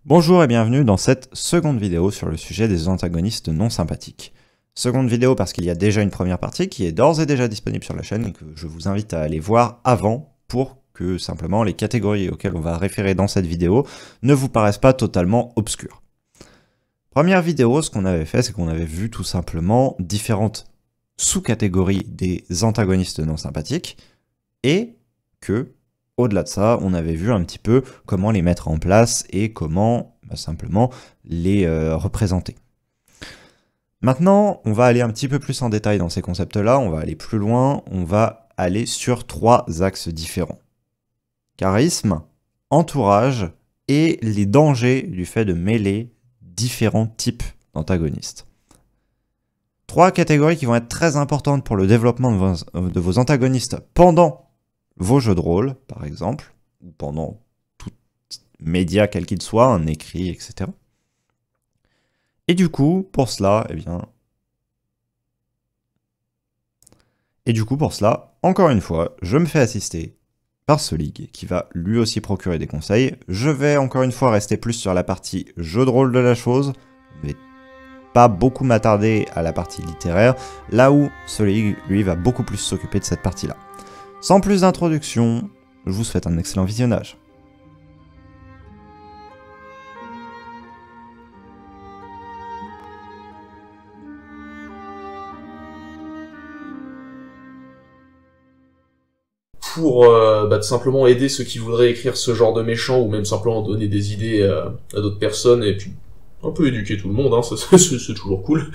Bonjour et bienvenue dans cette seconde vidéo sur le sujet des antagonistes non sympathiques. Seconde vidéo parce qu'il y a déjà une première partie qui est d'ores et déjà disponible sur la chaîne et que je vous invite à aller voir avant pour que simplement les catégories auxquelles on va référer dans cette vidéo ne vous paraissent pas totalement obscures. Première vidéo, ce qu'on avait fait, c'est qu'on avait vu tout simplement différentes sous-catégories des antagonistes non sympathiques et que au-delà de ça, on avait vu un petit peu comment les mettre en place et comment simplement les représenter. Maintenant, on va aller un petit peu plus en détail dans ces concepts-là, on va aller plus loin, on va aller sur trois axes différents. Charisme, entourage et les dangers du fait de mêler différents types d'antagonistes. Trois catégories qui vont être très importantes pour le développement de vos antagonistes pendant vos jeux de rôle, par exemple, ou pendant tout média quel qu'il soit, un écrit, etc. Et du coup, pour cela, encore une fois, je me fais assister par Solig, qui va lui aussi procurer des conseils. Je vais encore une fois rester plus sur la partie jeu de rôle de la chose, mais pas beaucoup m'attarder à la partie littéraire, là où Solig, lui, va beaucoup plus s'occuper de cette partie-là. Sans plus d'introduction, je vous souhaite un excellent visionnage. Pour tout simplement aider ceux qui voudraient écrire ce genre de méchants, ou même simplement donner des idées à d'autres personnes, et puis un peu éduquer tout le monde, hein, c'est toujours cool.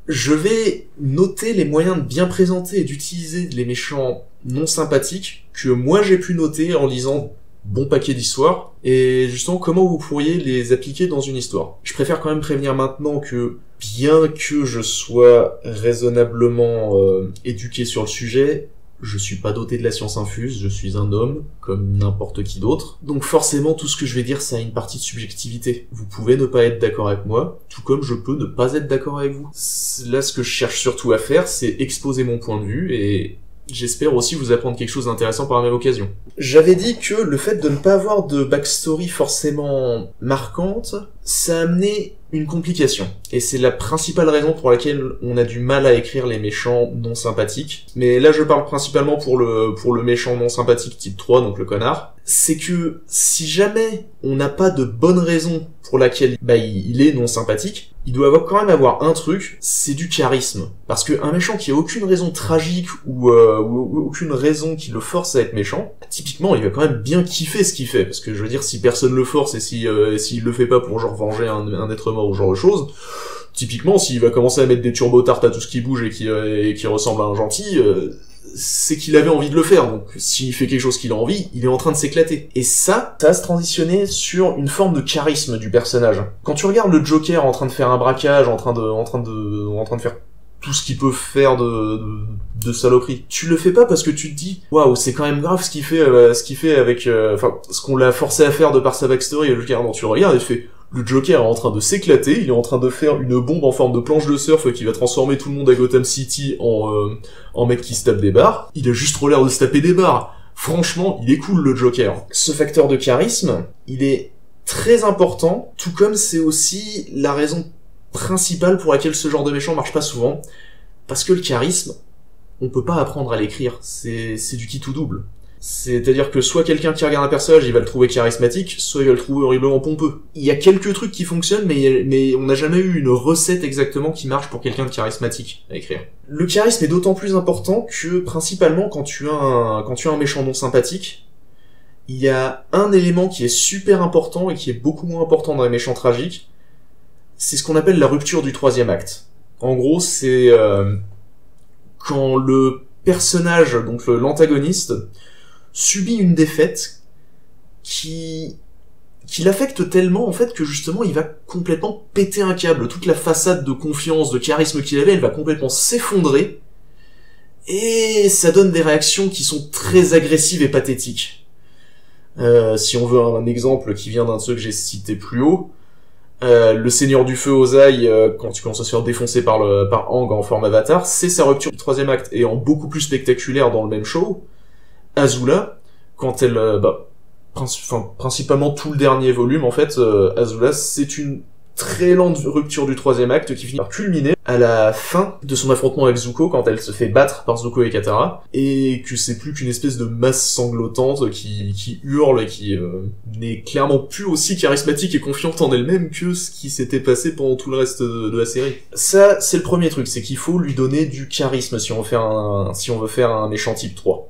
Je vais noter les moyens de bien présenter et d'utiliser les méchants non sympathiques que moi j'ai pu noter en lisant bon paquet d'histoires, et justement comment vous pourriez les appliquer dans une histoire. Je préfère quand même prévenir maintenant que, bien que je sois raisonnablement éduqué sur le sujet, je suis pas doté de la science infuse, je suis un homme, comme n'importe qui d'autre. Donc forcément, tout ce que je vais dire, ça a une partie de subjectivité. Vous pouvez ne pas être d'accord avec moi, tout comme je peux ne pas être d'accord avec vous. Là, ce que je cherche surtout à faire, c'est exposer mon point de vue, et j'espère aussi vous apprendre quelque chose d'intéressant par la même occasion. J'avais dit que le fait de ne pas avoir de backstory forcément marquante, ça a amené une complication. Et c'est la principale raison pour laquelle on a du mal à écrire les méchants non sympathiques. Mais là, je parle principalement pour le méchant non sympathique type 3, donc le connard. C'est que si jamais on n'a pas de bonne raison pour laquelle il est non sympathique, il doit quand même avoir un truc, c'est du charisme. Parce qu'un méchant qui a aucune raison tragique ou aucune raison qui le force à être méchant, typiquement il va quand même bien kiffer ce qu'il fait. Parce que je veux dire, si personne le force et s'il le fait pas pour genre venger un être mort ou genre de choses, typiquement s'il va commencer à mettre des turbo-tartes à tout ce qui bouge et qui ressemble à un gentil, c'est qu'il avait envie de le faire, donc s'il fait quelque chose qu'il a envie, il est en train de s'éclater. Et ça va se transitionner sur une forme de charisme du personnage. Quand tu regardes le Joker en train de faire un braquage, en train de faire tout ce qu'il peut faire de saloperie, tu le fais pas parce que tu te dis waouh, c'est quand même grave ce qu'il fait avec ce qu'on l'a forcé à faire de par sa backstory. Le Joker, non, tu le regardes et tu fais le Joker est en train de s'éclater, il est en train de faire une bombe en forme de planche de surf qui va transformer tout le monde à Gotham City en mec qui se tape des barres. Il a juste trop l'air de se taper des barres. Franchement, il est cool le Joker. Ce facteur de charisme, il est très important, tout comme c'est aussi la raison principale pour laquelle ce genre de méchant marche pas souvent. Parce que le charisme, on peut pas apprendre à l'écrire, c'est du qui tout double. C'est-à-dire que soit quelqu'un qui regarde un personnage, il va le trouver charismatique, soit il va le trouver horriblement pompeux. Il y a quelques trucs qui fonctionnent, mais on n'a jamais eu une recette exactement qui marche pour quelqu'un de charismatique à écrire. Le charisme est d'autant plus important que, principalement, quand tu as un méchant non sympathique, il y a un élément qui est super important et qui est beaucoup moins important dans les méchants tragiques, c'est ce qu'on appelle la rupture du troisième acte. En gros, c'est quand le personnage, donc l'antagoniste, subit une défaite qui l'affecte tellement en fait que justement il va complètement péter un câble. Toute la façade de confiance, de charisme qu'il avait, elle va complètement s'effondrer et ça donne des réactions qui sont très agressives et pathétiques. Si on veut un exemple qui vient d'un de ceux que j'ai cité plus haut, le Seigneur du Feu Ozai, quand tu commences à se faire défoncer par Aang en forme avatar, c'est sa rupture du troisième acte, et en beaucoup plus spectaculaire dans le même show, Azula, quand elle principalement tout le dernier volume, en fait, Azula, c'est une très lente rupture du troisième acte qui finit par culminer à la fin de son affrontement avec Zuko, quand elle se fait battre par Zuko et Katara, et que c'est plus qu'une espèce de masse sanglotante qui hurle et qui n'est clairement plus aussi charismatique et confiante en elle-même que ce qui s'était passé pendant tout le reste de la série. Ça, c'est le premier truc, c'est qu'il faut lui donner du charisme si on veut faire un méchant type 3.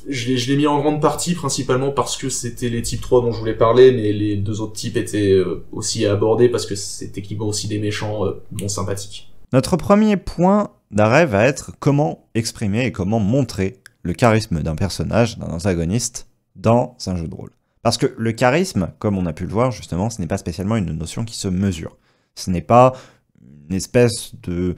Je l'ai mis en grande partie, principalement parce que c'était les types 3 dont je voulais parler, mais les deux autres types étaient aussi à aborder parce que c'est techniquement aussi des méchants non sympathiques. Notre premier point d'arrêt va être comment exprimer et comment montrer le charisme d'un personnage, d'un antagoniste, dans un jeu de rôle. Parce que le charisme, comme on a pu le voir justement, ce n'est pas spécialement une notion qui se mesure. Ce n'est pas une espèce de...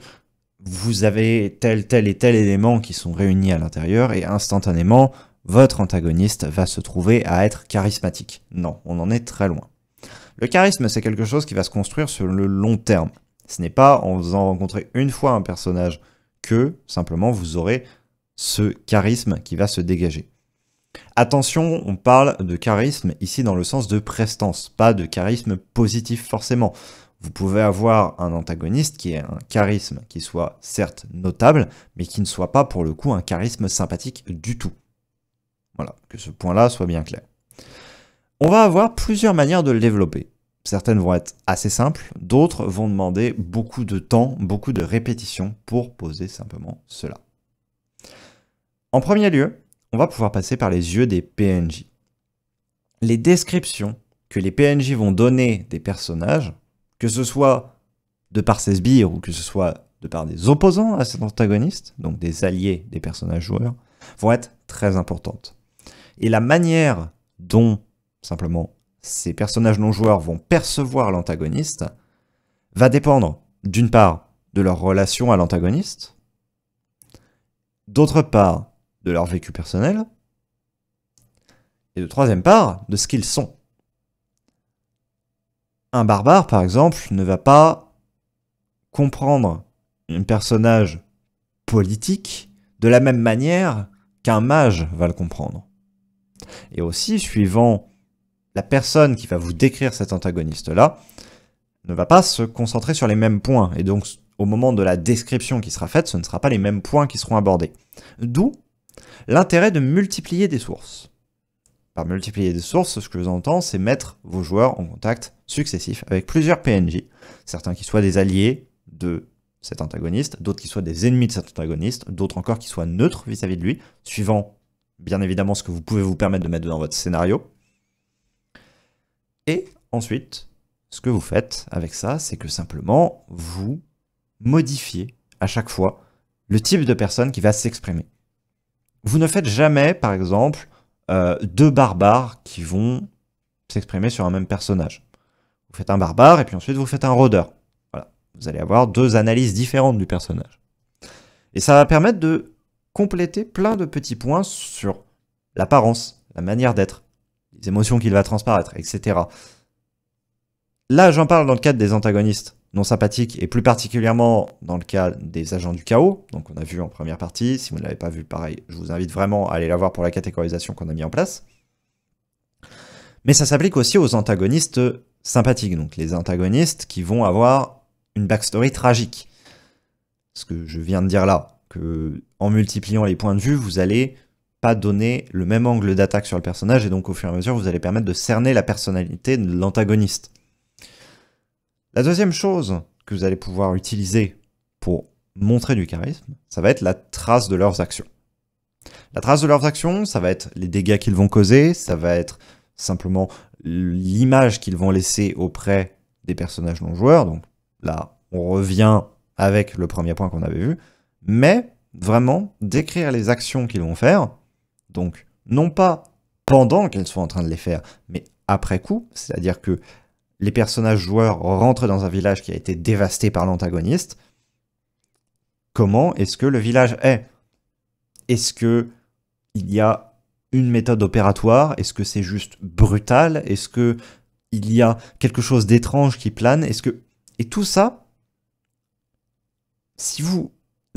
Vous avez tel et tel élément qui sont réunis à l'intérieur et instantanément, votre antagoniste va se trouver à être charismatique. Non, on en est très loin. Le charisme, c'est quelque chose qui va se construire sur le long terme. Ce n'est pas en faisant rencontrer une fois un personnage que, simplement, vous aurez ce charisme qui va se dégager. Attention, on parle de charisme ici dans le sens de prestance, pas de charisme positif forcément. Vous pouvez avoir un antagoniste qui ait un charisme qui soit certes notable, mais qui ne soit pas pour le coup un charisme sympathique du tout. Voilà, que ce point-là soit bien clair. On va avoir plusieurs manières de le développer. Certaines vont être assez simples, d'autres vont demander beaucoup de temps, beaucoup de répétitions pour poser simplement cela. En premier lieu, on va pouvoir passer par les yeux des PNJ. Les descriptions que les PNJ vont donner des personnages, que ce soit de par ses sbires ou que ce soit de par des opposants à cet antagoniste, donc des alliés des personnages joueurs, vont être très importantes. Et la manière dont, simplement, ces personnages non joueurs vont percevoir l'antagoniste va dépendre, d'une part, de leur relation à l'antagoniste, d'autre part, de leur vécu personnel, et de troisième part, de ce qu'ils sont. Un barbare, par exemple, ne va pas comprendre un personnage politique de la même manière qu'un mage va le comprendre. Et aussi, suivant la personne qui va vous décrire cet antagoniste-là, ne va pas se concentrer sur les mêmes points. Et donc, au moment de la description qui sera faite, ce ne sera pas les mêmes points qui seront abordés. D'où l'intérêt de multiplier des sources. Par multiplier des sources, ce que j'entends, c'est mettre vos joueurs en contact successif avec plusieurs PNJ, certains qui soient des alliés de cet antagoniste, d'autres qui soient des ennemis de cet antagoniste, d'autres encore qui soient neutres vis-à-vis de lui, suivant bien évidemment ce que vous pouvez vous permettre de mettre dans votre scénario. Et ensuite, ce que vous faites avec ça, c'est que simplement, vous modifiez à chaque fois le type de personne qui va s'exprimer. Vous ne faites jamais, par exemple, deux barbares qui vont s'exprimer sur un même personnage. Vous faites un barbare et puis ensuite vous faites un rôdeur. Voilà. Vous allez avoir deux analyses différentes du personnage. Et ça va permettre de compléter plein de petits points sur l'apparence, la manière d'être, les émotions qu'il va transparaître, etc. Là, j'en parle dans le cadre des antagonistes non sympathiques et plus particulièrement dans le cas des agents du chaos. Donc on a vu en première partie, si vous ne l'avez pas vu, pareil, je vous invite vraiment à aller la voir pour la catégorisation qu'on a mis en place. Mais ça s'applique aussi aux antagonistes sympathiques, donc les antagonistes qui vont avoir une backstory tragique. Ce que je viens de dire là, que en multipliant les points de vue, vous allez pas donner le même angle d'attaque sur le personnage et donc au fur et à mesure, vous allez permettre de cerner la personnalité de l'antagoniste. La deuxième chose que vous allez pouvoir utiliser pour montrer du charisme, ça va être la trace de leurs actions. La trace de leurs actions, ça va être les dégâts qu'ils vont causer, ça va être simplement l'image qu'ils vont laisser auprès des personnages non joueurs. Donc là, on revient avec le premier point qu'on avait vu, mais vraiment décrire les actions qu'ils vont faire, donc non pas pendant qu'elles sont en train de les faire, mais après coup, c'est-à-dire que les personnages joueurs rentrent dans un village qui a été dévasté par l'antagoniste. Comment est-ce que le village est? Est-ce que il y a une méthode opératoire? Est-ce que c'est juste brutal? Est-ce que il y a quelque chose d'étrange qui plane? Et tout ça, si vous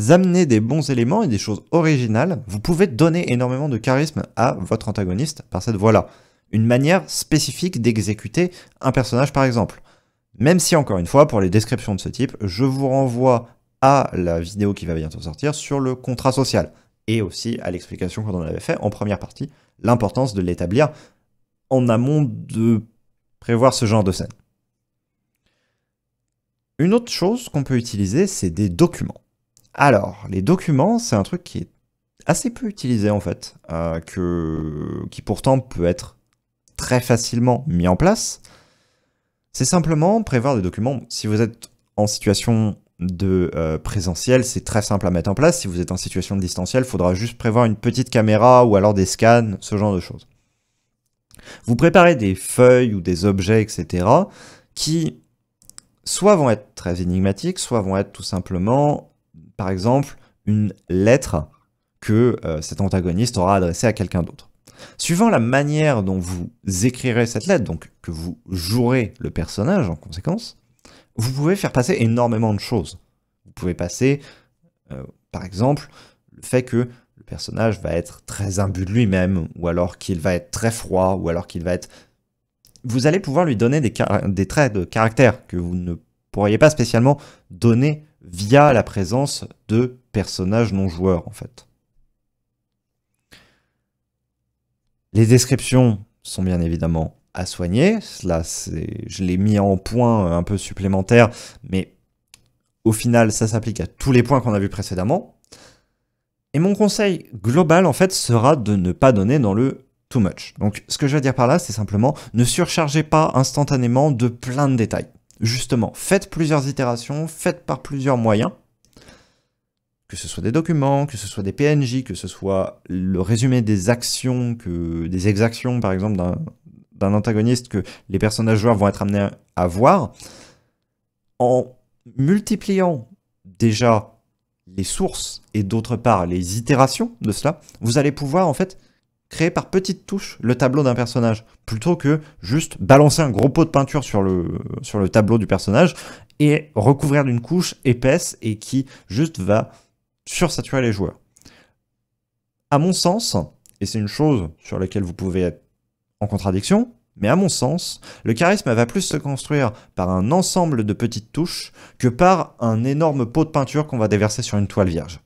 amenez des bons éléments et des choses originales, vous pouvez donner énormément de charisme à votre antagoniste par cette voie-là. Une manière spécifique d'exécuter un personnage par exemple. Même si, encore une fois, pour les descriptions de ce type, je vous renvoie à la vidéo qui va bientôt sortir sur le contrat social, et aussi à l'explication qu'on en avait fait en première partie, l'importance de l'établir en amont de prévoir ce genre de scène. Une autre chose qu'on peut utiliser, c'est des documents. Alors, les documents, c'est un truc qui est assez peu utilisé en fait, qui pourtant peut être très facilement mis en place. C'est simplement prévoir des documents. Si vous êtes en situation de présentiel, c'est très simple à mettre en place. Si vous êtes en situation de distanciel, il faudra juste prévoir une petite caméra ou alors des scans, ce genre de choses. Vous préparez des feuilles ou des objets, etc. qui soit vont être très énigmatiques, soit vont être tout simplement, par exemple, une lettre que cet antagoniste aura adressée à quelqu'un d'autre. Suivant la manière dont vous écrirez cette lettre, donc que vous jouerez le personnage en conséquence, vous pouvez faire passer énormément de choses. Vous pouvez passer, par exemple, le fait que le personnage va être très imbu de lui-même, ou alors qu'il va être très froid, ou alors qu'il va être... Vous allez pouvoir lui donner des traits de caractère que vous ne pourriez pas spécialement donner via la présence de personnages non joueurs, en fait. Les descriptions sont bien évidemment à soigner. Là, je l'ai mis en point un peu supplémentaire, mais au final, ça s'applique à tous les points qu'on a vus précédemment. Et mon conseil global, en fait, sera de ne pas donner dans le too much. Donc, ce que je veux dire par là, c'est simplement ne surchargez pas instantanément de plein de détails. Justement, faites plusieurs itérations, faites par plusieurs moyens, que ce soit des documents, que ce soit des PNJ, que ce soit le résumé des actions, des exactions, par exemple, d'un antagoniste que les personnages joueurs vont être amenés à voir, en multipliant déjà les sources et d'autre part les itérations de cela, vous allez pouvoir en fait créer par petites touches le tableau d'un personnage, plutôt que juste balancer un gros pot de peinture sur le tableau du personnage et recouvrir d'une couche épaisse et qui juste va sursaturer les joueurs. À mon sens, et c'est une chose sur laquelle vous pouvez être en contradiction, mais à mon sens, le charisme va plus se construire par un ensemble de petites touches que par un énorme pot de peinture qu'on va déverser sur une toile vierge.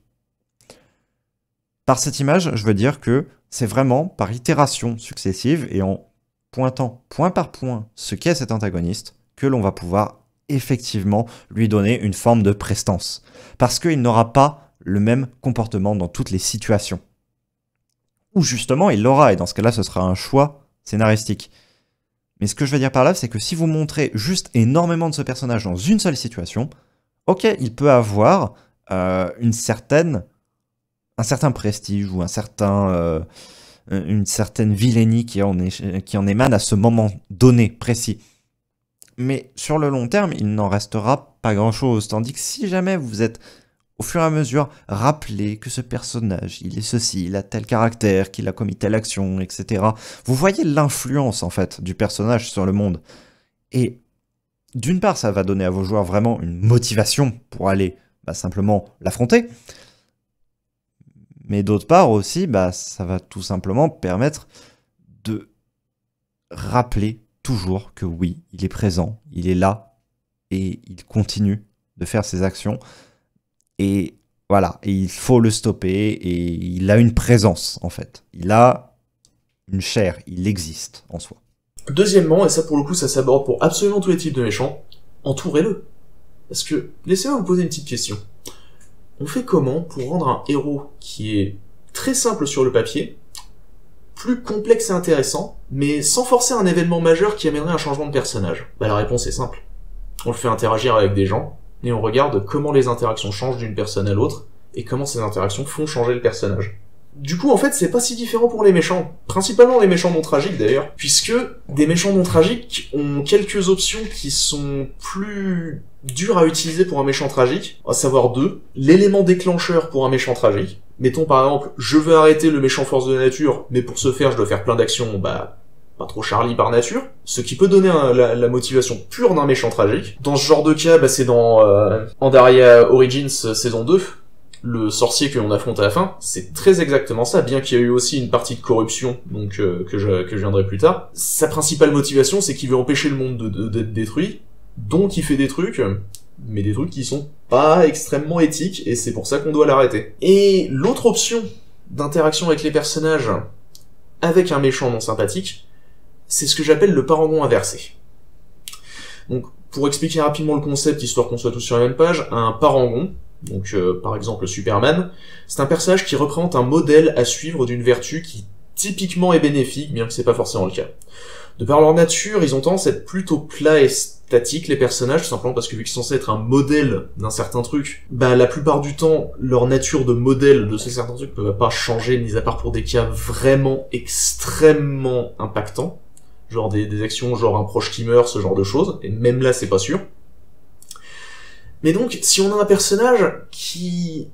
Par cette image, je veux dire que c'est vraiment par itération successive et en pointant point par point ce qu'est cet antagoniste que l'on va pouvoir effectivement lui donner une forme de prestance. Parce qu'il n'aura pas le même comportement dans toutes les situations. Ou justement, il l'aura, et dans ce cas-là, ce sera un choix scénaristique. Mais ce que je veux dire par là, c'est que si vous montrez juste énormément de ce personnage dans une seule situation, ok, il peut avoir un certain prestige ou une certaine vilainie qui en émane à ce moment donné, précis. Mais sur le long terme, il n'en restera pas grand-chose. Tandis que si jamais vous êtes, au fur et à mesure, rappelé que ce personnage, il est ceci, il a tel caractère, qu'il a commis telle action, etc. Vous voyez l'influence, en fait, du personnage sur le monde. Et d'une part, ça va donner à vos joueurs vraiment une motivation pour aller simplement l'affronter. Mais d'autre part aussi, ça va tout simplement permettre de rappeler toujours que oui, il est présent, il est là, et il continue de faire ses actions. Et voilà, et il faut le stopper, et il a une présence, en fait. Il a une chair, il existe en soi. Deuxièmement, et ça pour le coup, ça s'aborde pour absolument tous les types de méchants, entourez-le. Parce que, laissez-moi vous poser une petite question. On fait comment pour rendre un héros qui est très simple sur le papier, plus complexe et intéressant, mais sans forcer un événement majeur qui amènerait un changement de personnage? La réponse est simple. On le fait interagir avec des gens, et on regarde comment les interactions changent d'une personne à l'autre, et comment ces interactions font changer le personnage. Du coup, en fait, c'est pas si différent pour les méchants. Principalement les méchants non tragiques, d'ailleurs. Puisque des méchants non tragiques ont quelques options qui sont plus dures à utiliser pour un méchant tragique. À savoir deux. L'élément déclencheur pour un méchant tragique. Mettons par exemple, je veux arrêter le méchant force de nature, mais pour ce faire, je dois faire plein d'actions, pas trop Charlie par nature. Ce qui peut donner la motivation pure d'un méchant tragique. Dans ce genre de cas, c'est dans Pandaria Origins saison 2. le sorcier que l'on affronte à la fin, c'est très exactement ça, bien qu'il y ait eu aussi une partie de corruption, donc que je viendrai plus tard. Sa principale motivation, c'est qu'il veut empêcher le monde d'être détruit, donc il fait des trucs, mais des trucs qui sont pas extrêmement éthiques, et c'est pour ça qu'on doit l'arrêter. Et l'autre option d'interaction avec les personnages, avec un méchant non sympathique, c'est ce que j'appelle le parangon inversé. Donc, pour expliquer rapidement le concept, histoire qu'on soit tous sur la même page, un parangon, donc par exemple Superman, c'est un personnage qui représente un modèle à suivre d'une vertu qui typiquement est bénéfique, bien que c'est pas forcément le cas. De par leur nature, ils ont tendance à être plutôt plats et statiques, les personnages, tout simplement parce que vu qu'ils sont censés être un modèle d'un certain truc, bah la plupart du temps, leur nature de modèle de ce certain truc ne peut pas changer, mis à part pour des cas vraiment extrêmement impactants, genre des actions genre un proche qui meurt, ce genre de choses, et même là c'est pas sûr. Mais donc, si on a un personnage qui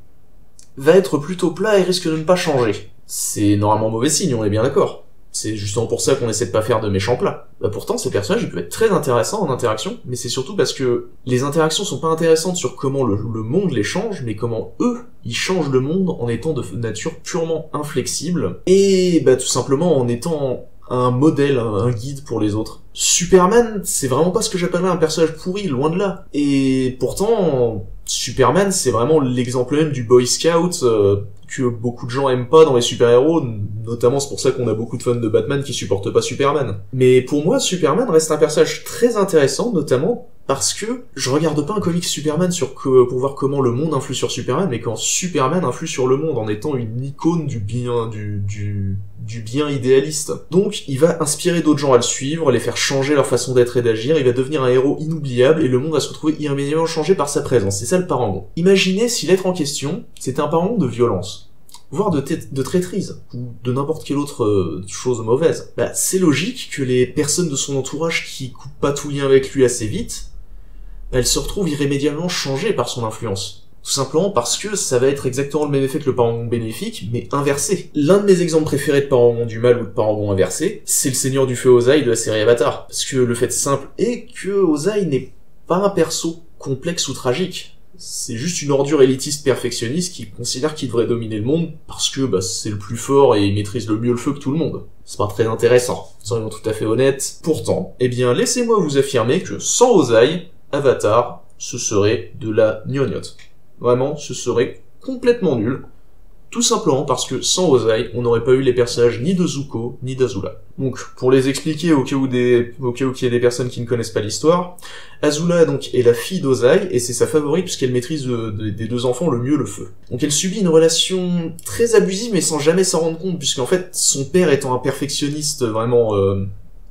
va être plutôt plat et risque de ne pas changer, c'est normalement mauvais signe, on est bien d'accord. C'est justement pour ça qu'on essaie de pas faire de méchants plats. Bah pourtant, ces personnages, ils peuvent être très intéressants en interaction, mais c'est surtout parce que les interactions sont pas intéressantes sur comment le monde les change, mais comment eux, ils changent le monde en étant de nature purement inflexible, et bah tout simplement en étant un modèle, un guide pour les autres. Superman, c'est vraiment pas ce que j'appellerais un personnage pourri, loin de là. Et pourtant, Superman, c'est vraiment l'exemple même du Boy Scout que beaucoup de gens aiment pas dans les super-héros, notamment c'est pour ça qu'on a beaucoup de fans de Batman qui supportent pas Superman. Mais pour moi, Superman reste un personnage très intéressant, notamment parce que je regarde pas un comic Superman pour voir comment le monde influe sur Superman, mais quand Superman influe sur le monde en étant une icône du bien, du bien idéaliste. Donc, il va inspirer d'autres gens à le suivre, les faire changer leur façon d'être et d'agir, il va devenir un héros inoubliable, et le monde va se retrouver irrémédiablement changé par sa présence. C'est ça le parangon. Imaginez si l'être en question, c'était un parangon de violence, voire de traîtrise, ou de n'importe quelle autre chose mauvaise. Bah, c'est logique que les personnes de son entourage qui coupent pas tout lien avec lui assez vite, elle se retrouve irrémédiablement changée par son influence. Tout simplement parce que ça va être exactement le même effet que le parangon bénéfique, mais inversé. L'un de mes exemples préférés de parangon du mal ou de parangon inversé, c'est le Seigneur du Feu Ozai de la série Avatar. Parce que le fait simple est que Ozai n'est pas un perso complexe ou tragique. C'est juste une ordure élitiste perfectionniste qui considère qu'il devrait dominer le monde parce que bah, c'est le plus fort et il maîtrise le mieux le feu que tout le monde. C'est pas très intéressant, soyons tout à fait honnêtes. Pourtant, eh bien laissez-moi vous affirmer que sans Ozai, Avatar, ce serait de la gnognotte. Vraiment, ce serait complètement nul. Tout simplement parce que sans Ozai, on n'aurait pas eu les personnages ni de Zuko, ni d'Azula. Donc, pour les expliquer au cas où il y a des personnes qui ne connaissent pas l'histoire, Azula donc est la fille d'Ozai, et c'est sa favorite puisqu'elle maîtrise des deux enfants le mieux le feu. Donc elle subit une relation très abusive mais sans jamais s'en rendre compte, puisqu'en fait, son père étant un perfectionniste vraiment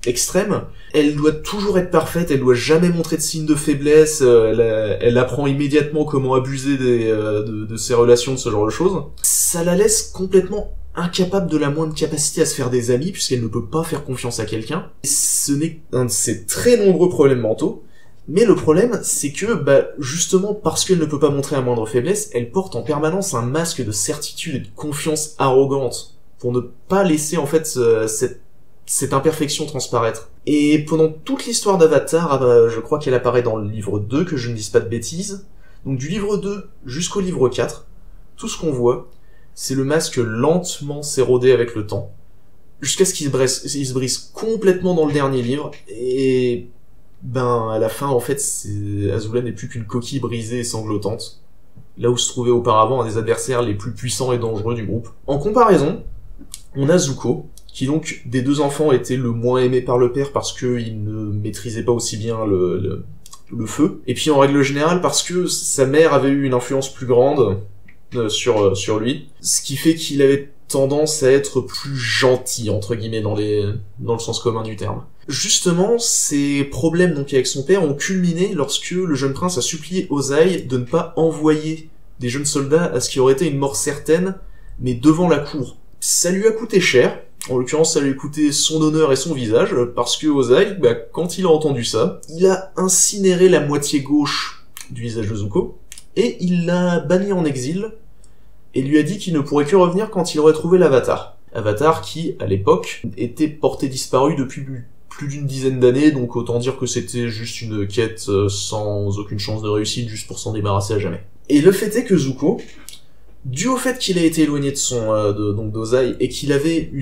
extrême, elle doit toujours être parfaite, elle doit jamais montrer de signes de faiblesse, elle apprend immédiatement comment abuser de ses relations, de ce genre de choses. Ça la laisse complètement incapable de la moindre capacité à se faire des amis, puisqu'elle ne peut pas faire confiance à quelqu'un. Ce n'est un de ses très nombreux problèmes mentaux, mais le problème, c'est que, bah, justement, parce qu'elle ne peut pas montrer la moindre faiblesse, elle porte en permanence un masque de certitude et de confiance arrogante, pour ne pas laisser, en fait, cette imperfection transparaître. Et pendant toute l'histoire d'Avatar, je crois qu'elle apparaît dans le livre 2, que je ne dise pas de bêtises, donc du livre 2 jusqu'au livre 4, tout ce qu'on voit, c'est le masque lentement s'éroder avec le temps, jusqu'à ce qu'il se brise complètement dans le dernier livre, et ben à la fin, en fait, Azula n'est plus qu'une coquille brisée et sanglotante, là où se trouvaient auparavant un des adversaires les plus puissants et dangereux du groupe. En comparaison, on a Zuko, qui donc, des deux enfants, était le moins aimé par le père parce qu'il ne maîtrisait pas aussi bien le feu. Et puis en règle générale parce que sa mère avait eu une influence plus grande sur lui. Ce qui fait qu'il avait tendance à être plus gentil, entre guillemets, dans le sens commun du terme. Justement, ces problèmes donc avec son père ont culminé lorsque le jeune prince a supplié Ozai de ne pas envoyer des jeunes soldats à ce qui aurait été une mort certaine, mais devant la cour. Ça lui a coûté cher. En l'occurrence, ça lui a coûté son honneur et son visage, parce que Ozai, bah, quand il a entendu ça, il a incinéré la moitié gauche du visage de Zuko, et il l'a banni en exil, et lui a dit qu'il ne pourrait que revenir quand il aurait trouvé l'Avatar. Avatar qui, à l'époque, était porté disparu depuis plus d'une dizaine d'années, donc autant dire que c'était juste une quête sans aucune chance de réussite, juste pour s'en débarrasser à jamais. Et le fait est que Zuko, Dû au fait qu'il a été éloigné de donc d'Ozai, et qu'il avait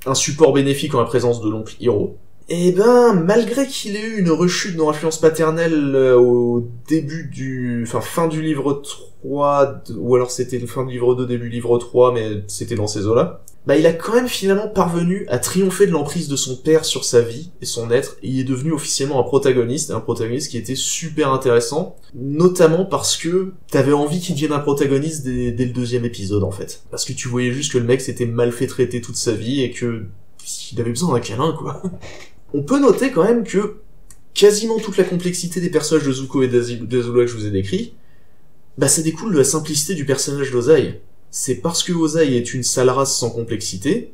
un support bénéfique en la présence de l'oncle Hiro, et ben, malgré qu'il ait eu une rechute dans l'influence paternelle au début fin du livre 3, ou alors c'était fin du livre 2, début du livre 3, mais c'était dans ces eaux-là, bah il a quand même finalement parvenu à triompher de l'emprise de son père sur sa vie et son être, et il est devenu officiellement un protagoniste qui était super intéressant, notamment parce que t'avais envie qu'il devienne un protagoniste dès le 2e épisode, en fait. Parce que tu voyais juste que le mec s'était mal fait traiter toute sa vie, et que il avait besoin d'un câlin, quoi. On peut noter quand même que quasiment toute la complexité des personnages de Zuko et d'Azula que je vous ai décrits, bah ça découle de la simplicité du personnage d'Ozai. C'est parce que Ozai est une sale race sans complexité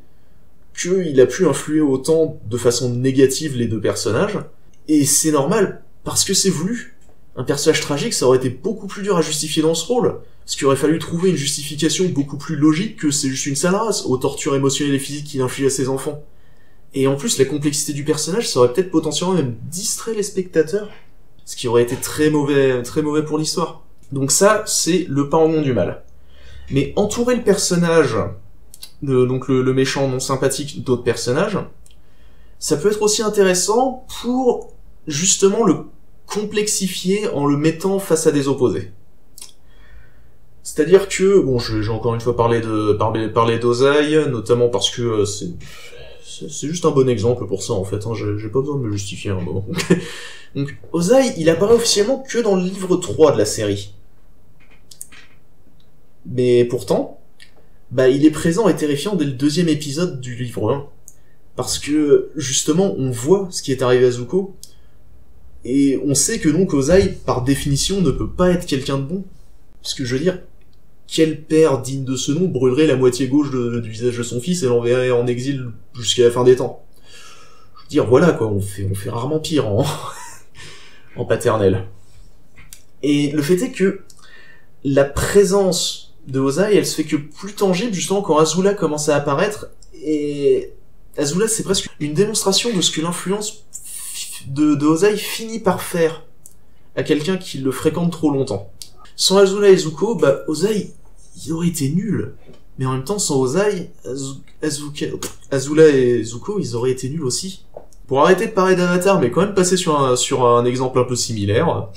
qu'il a pu influer autant de façon négative les deux personnages, et c'est normal, parce que c'est voulu. Un personnage tragique, ça aurait été beaucoup plus dur à justifier dans ce rôle, parce qu'il aurait fallu trouver une justification beaucoup plus logique que c'est juste une sale race, aux tortures émotionnelles et physiques qu'il inflige à ses enfants. Et en plus, la complexité du personnage, ça aurait peut-être potentiellement même distrait les spectateurs, ce qui aurait été très mauvais pour l'histoire. Donc ça, c'est le parangon du mal. Mais entourer le personnage, donc le méchant non sympathique d'autres personnages, ça peut être aussi intéressant pour justement le complexifier en le mettant face à des opposés. C'est-à-dire que, bon, j'ai encore une fois parlé d'Ozai, notamment parce que c'est juste un bon exemple pour ça en fait, hein, j'ai pas besoin de me justifier à un moment. Donc Ozai, il apparaît officiellement que dans le livre 3 de la série. Mais pourtant, bah il est présent et terrifiant dès le 2e épisode du livre 1. Parce que, justement, on voit ce qui est arrivé à Zuko, et on sait que donc Ozai, par définition, ne peut pas être quelqu'un de bon. Parce que je veux dire, quel père digne de ce nom brûlerait la moitié gauche du visage de son fils et l'enverrait en exil jusqu'à la fin des temps? Je veux dire, voilà quoi, on fait rarement pire en paternel. Et le fait est que la présence de Ozai, elle se fait que plus tangible justement quand Azula commence à apparaître, et Azula c'est presque une démonstration de ce que l'influence de Ozai finit par faire à quelqu'un qui le fréquente trop longtemps. Sans Azula et Zuko, bah Ozai, il aurait été nul. Mais en même temps, sans Ozai, Azula et Zuko, ils auraient été nuls aussi. Pour arrêter de parler d'Avatar, mais quand même passer sur un exemple un peu similaire,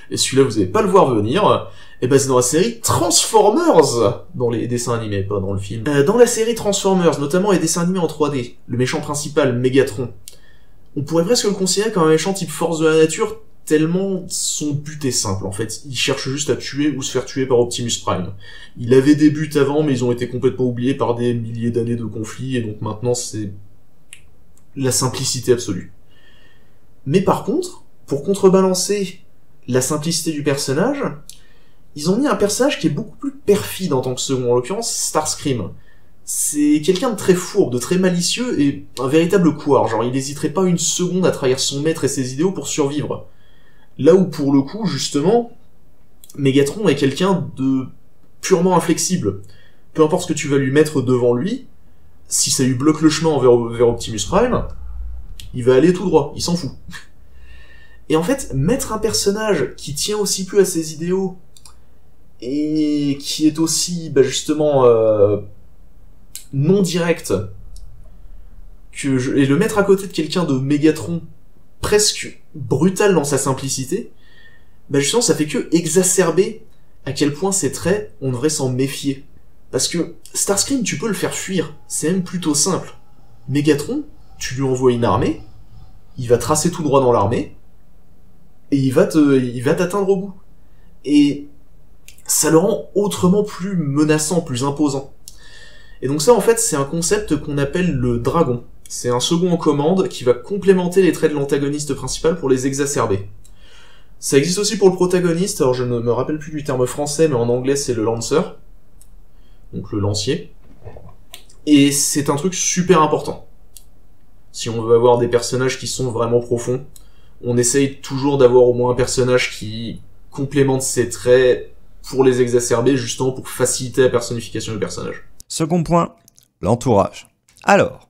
et celui-là vous allez pas le voir venir, et ben c'est dans la série Transformers, dans les dessins animés, pas dans le film. Dans la série Transformers, notamment les dessins animés en 3D, le méchant principal, Megatron, on pourrait presque le considérer comme un méchant type force de la nature, tellement son but est simple en fait. Il cherche juste à tuer ou se faire tuer par Optimus Prime. Il avait des buts avant, mais ils ont été complètement oubliés par des milliers d'années de conflits, et donc maintenant c'est la simplicité absolue. Mais par contre, pour contrebalancer la simplicité du personnage, ils ont mis un personnage qui est beaucoup plus perfide en tant que second, en l'occurrence Starscream. C'est quelqu'un de très fourbe, de très malicieux, et un véritable couard, genre il n'hésiterait pas une seconde à trahir son maître et ses idéaux pour survivre. Là où pour le coup, justement, Megatron est quelqu'un de purement inflexible. Peu importe ce que tu vas lui mettre devant lui, si ça lui bloque le chemin vers Optimus Prime, il va aller tout droit, il s'en fout. Et en fait, mettre un personnage qui tient aussi peu à ses idéaux, et qui est aussi, justement, non direct, et le mettre à côté de quelqu'un de Megatron, presque brutal dans sa simplicité, justement, ça fait que exacerber à quel point ces traits, on devrait s'en méfier. Parce que Starscream, tu peux le faire fuir, c'est même plutôt simple. Megatron, tu lui envoies une armée, il va tracer tout droit dans l'armée, et il va t'atteindre au bout. Et ça le rend autrement plus menaçant, plus imposant. Et donc ça, en fait, c'est un concept qu'on appelle le dragon. C'est un second en commande qui va complémenter les traits de l'antagoniste principal pour les exacerber. Ça existe aussi pour le protagoniste, alors je ne me rappelle plus du terme français, mais en anglais c'est le lancer, donc le lancier. Et c'est un truc super important. Si on veut avoir des personnages qui sont vraiment profonds, on essaye toujours d'avoir au moins un personnage qui complémente ses traits pour les exacerber, justement pour faciliter la personnification du personnage. Second point, l'entourage. Alors,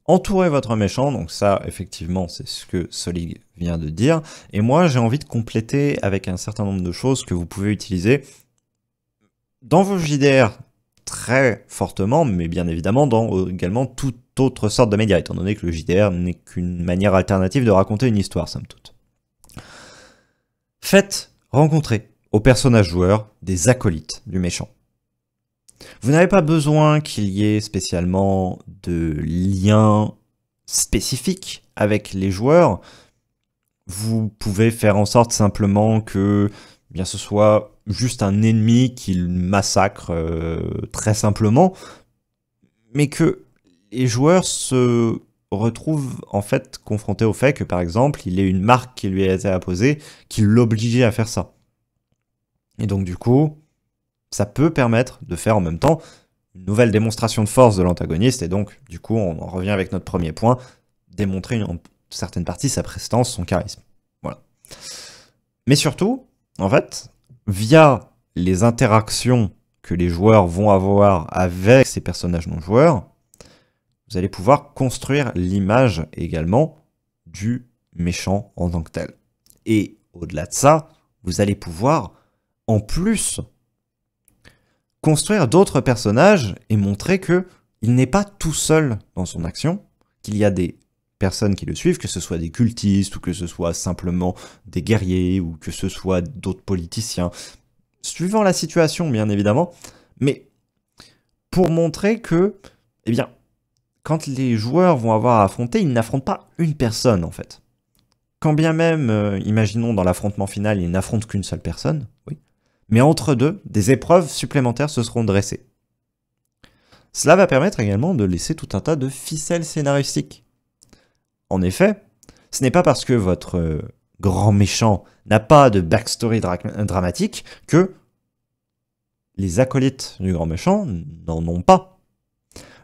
entourez votre méchant, donc ça, effectivement, c'est ce que Solig vient de dire, et moi, j'ai envie de compléter avec un certain nombre de choses que vous pouvez utiliser, dans vos JDR très fortement, mais bien évidemment dans également toute autre sorte de médias, étant donné que le JDR n'est qu'une manière alternative de raconter une histoire, somme toute. Faites rencontrer aux personnages joueurs des acolytes du méchant. Vous n'avez pas besoin qu'il y ait spécialement de liens spécifiques avec les joueurs. Vous pouvez faire en sorte simplement que bien ce soit juste un ennemi qu'il massacre très simplement, mais que les joueurs se retrouvent en fait confrontés au fait que par exemple il y ait une marque qui lui a été apposée qui l'obligeait à faire ça. Et donc du coup, ça peut permettre de faire en même temps une nouvelle démonstration de force de l'antagoniste, et donc du coup on en revient avec notre premier point, démontrer en certaines parties sa prestance, son charisme. Voilà. Mais surtout, en fait, via les interactions que les joueurs vont avoir avec ces personnages non joueurs, vous allez pouvoir construire l'image également du méchant en tant que tel. Et au-delà de ça, vous allez pouvoir, en plus, construire d'autres personnages et montrer que il n'est pas tout seul dans son action, qu'il y a des personnes qui le suivent, que ce soit des cultistes, ou que ce soit simplement des guerriers, ou que ce soit d'autres politiciens, suivant la situation bien évidemment, mais pour montrer que, eh bien, quand les joueurs vont avoir à affronter, ils n'affrontent pas une personne en fait. Quand bien même, imaginons dans l'affrontement final, ils n'affrontent qu'une seule personne, oui, mais entre deux, des épreuves supplémentaires se seront dressées. Cela va permettre également de laisser tout un tas de ficelles scénaristiques. En effet, ce n'est pas parce que votre grand méchant n'a pas de backstory dramatique que les acolytes du grand méchant n'en ont pas.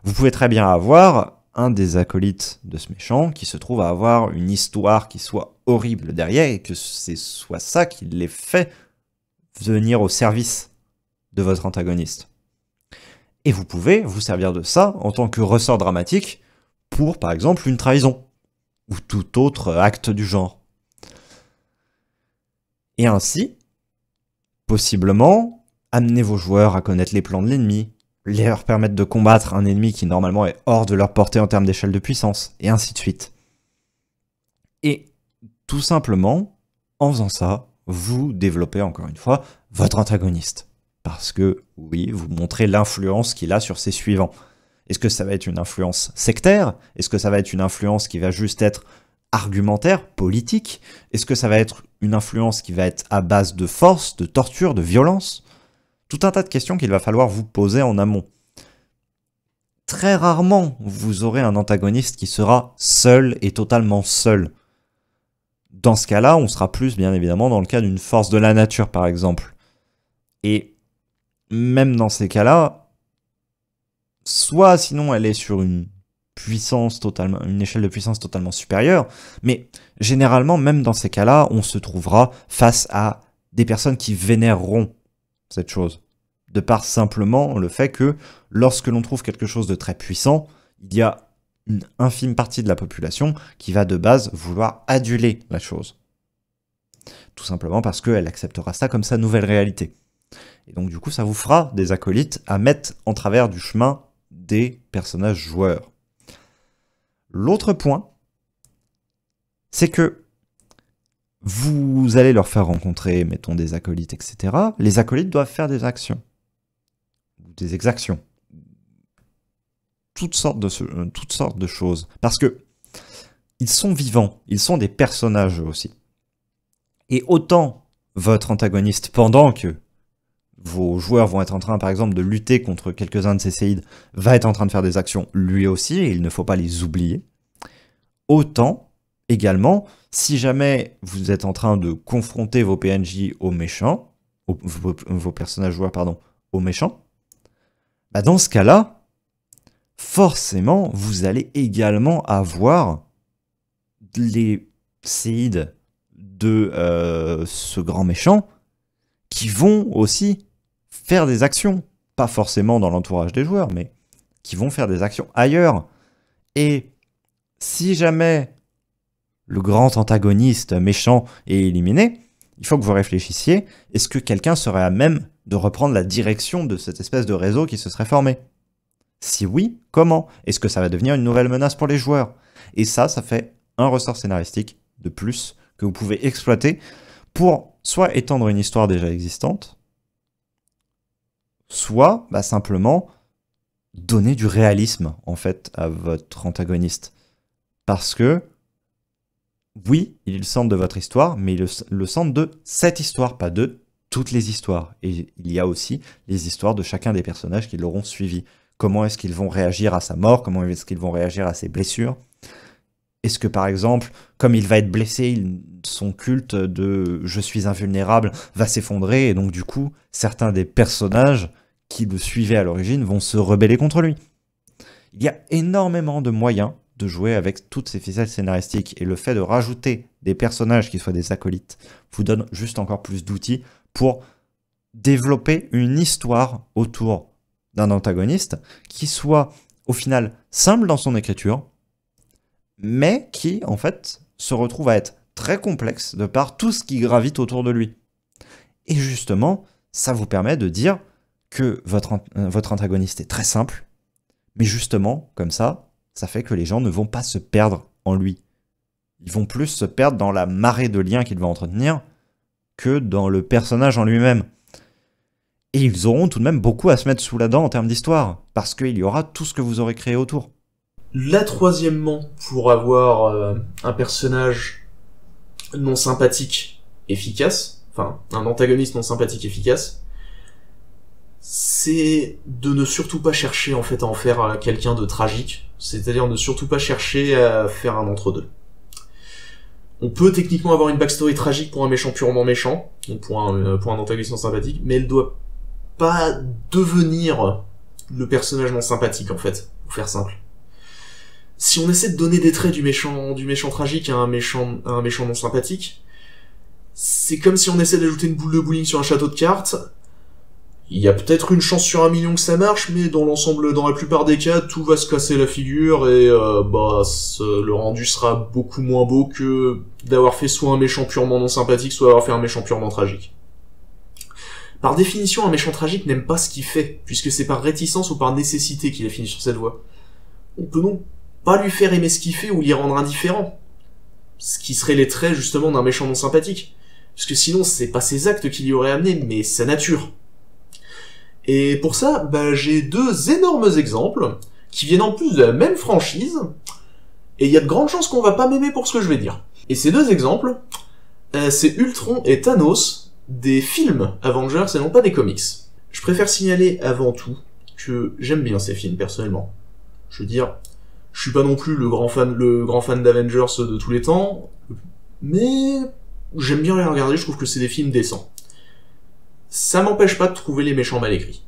Vous pouvez très bien avoir un des acolytes de ce méchant qui se trouve à avoir une histoire qui soit horrible derrière et que c'est soit ça qui les fait venir au service de votre antagoniste. Et vous pouvez vous servir de ça en tant que ressort dramatique pour, par exemple, une trahison ou tout autre acte du genre. Et ainsi, possiblement, amener vos joueurs à connaître les plans de l'ennemi, leur permettre de combattre un ennemi qui normalement est hors de leur portée en termes d'échelle de puissance, et ainsi de suite. Et tout simplement, en faisant ça, vous développez encore une fois votre antagoniste. Parce que, oui, vous montrez l'influence qu'il a sur ses suivants. Est-ce que ça va être une influence sectaire? Est-ce que ça va être une influence qui va juste être argumentaire, politique? Est-ce que ça va être une influence qui va être à base de force, de torture, de violence? Tout un tas de questions qu'il va falloir vous poser en amont. Très rarement, vous aurez un antagoniste qui sera seul et totalement seul. Dans ce cas-là, on sera plus, bien évidemment, dans le cas d'une force de la nature, par exemple. Et même dans ces cas-là, soit sinon elle est sur une échelle de puissance totalement supérieure, mais généralement, même dans ces cas-là, on se trouvera face à des personnes qui vénéreront cette chose. De par simplement le fait que lorsque l'on trouve quelque chose de très puissant, il y a une infime partie de la population qui va de base vouloir aduler la chose. Tout simplement parce qu'elle acceptera ça comme sa nouvelle réalité. Et donc du coup, ça vous fera des acolytes à mettre en travers du chemin des personnages joueurs. L'autre point, c'est que vous allez leur faire rencontrer, mettons, des acolytes, etc. Les acolytes doivent faire des actions. Ou des exactions. Toutes sortes de choses. Parce que ils sont vivants, ils sont des personnages aussi. Et autant votre antagoniste, pendant que vos joueurs vont être en train, par exemple, de lutter contre quelques-uns de ces séides, va être en train de faire des actions lui aussi, et il ne faut pas les oublier. Autant, également, si jamais vous êtes en train de confronter vos PNJ aux méchants, vos personnages joueurs, pardon, aux méchants, bah dans ce cas-là, forcément, vous allez également avoir les séides de ce grand méchant qui vont aussi faire des actions, pas forcément dans l'entourage des joueurs, mais qui vont faire des actions ailleurs. Et si jamais le grand antagoniste méchant est éliminé, il faut que vous réfléchissiez, est-ce que quelqu'un serait à même de reprendre la direction de cette espèce de réseau qui se serait formé? Si oui, comment? Est-ce que ça va devenir une nouvelle menace pour les joueurs? Et ça fait un ressort scénaristique de plus que vous pouvez exploiter pour soit étendre une histoire déjà existante, soit simplement donner du réalisme en fait à votre antagoniste. Parce que oui, il est le centre de votre histoire, mais il est le centre de cette histoire, pas de toutes les histoires. Et il y a aussi les histoires de chacun des personnages qui l'auront suivi. Comment est-ce qu'ils vont réagir à sa mort? Comment est-ce qu'ils vont réagir à ses blessures? Est-ce que par exemple, comme il va être blessé, son culte de « je suis invulnérable » va s'effondrer, et donc du coup, certains des personnages qui le suivaient à l'origine vont se rebeller contre lui. Il y a énormément de moyens de jouer avec toutes ces ficelles scénaristiques, et le fait de rajouter des personnages qui soient des acolytes vous donne juste encore plus d'outils pour développer une histoire autour d'un antagoniste qui soit au final simple dans son écriture, mais qui en fait se retrouve à être très complexe de par tout ce qui gravite autour de lui. Et justement, ça vous permet de dire que votre antagoniste est très simple, mais justement, comme ça fait que les gens ne vont pas se perdre en lui. Ils vont plus se perdre dans la marée de liens qu'il va entretenir que dans le personnage en lui-même. Et ils auront tout de même beaucoup à se mettre sous la dent en termes d'histoire, parce qu'il y aura tout ce que vous aurez créé autour. Là, troisièmement, pour avoir un personnage non sympathique efficace, enfin, un antagoniste non sympathique efficace, c'est de ne surtout pas chercher en fait à en faire quelqu'un de tragique, c'est-à-dire ne surtout pas chercher à faire un entre-deux. On peut techniquement avoir une backstory tragique pour un méchant purement méchant, ou pour un antagoniste non sympathique, mais elle doit pas devenir le personnage non sympathique en fait, pour faire simple. Si on essaie de donner des traits du méchant tragique à un méchant non sympathique, c'est comme si on essaie d'ajouter une boule de bowling sur un château de cartes. Il y a peut-être une chance sur 1 million que ça marche, mais dans l'ensemble, dans la plupart des cas, tout va se casser la figure et le rendu sera beaucoup moins beau que d'avoir fait soit un méchant purement non sympathique, soit d'avoir fait un méchant purement tragique. Par définition, un méchant tragique n'aime pas ce qu'il fait, puisque c'est par réticence ou par nécessité qu'il a fini sur cette voie. On peut donc pas lui faire aimer ce qu'il fait ou l'y rendre indifférent. Ce qui serait les traits, justement, d'un méchant non sympathique. Parce que sinon, c'est pas ses actes qui l'y auraient amené, mais sa nature. Et pour ça, j'ai 2 énormes exemples, qui viennent en plus de la même franchise, et il y a de grandes chances qu'on va pas m'aimer pour ce que je vais dire. Et ces 2 exemples, c'est Ultron et Thanos, des films Avengers et non pas des comics. Je préfère signaler avant tout que j'aime bien ces films, personnellement. Je veux dire, je suis pas non plus le grand fan d'Avengers de tous les temps, mais j'aime bien les regarder, je trouve que c'est des films décents. Ça m'empêche pas de trouver les méchants mal écrits.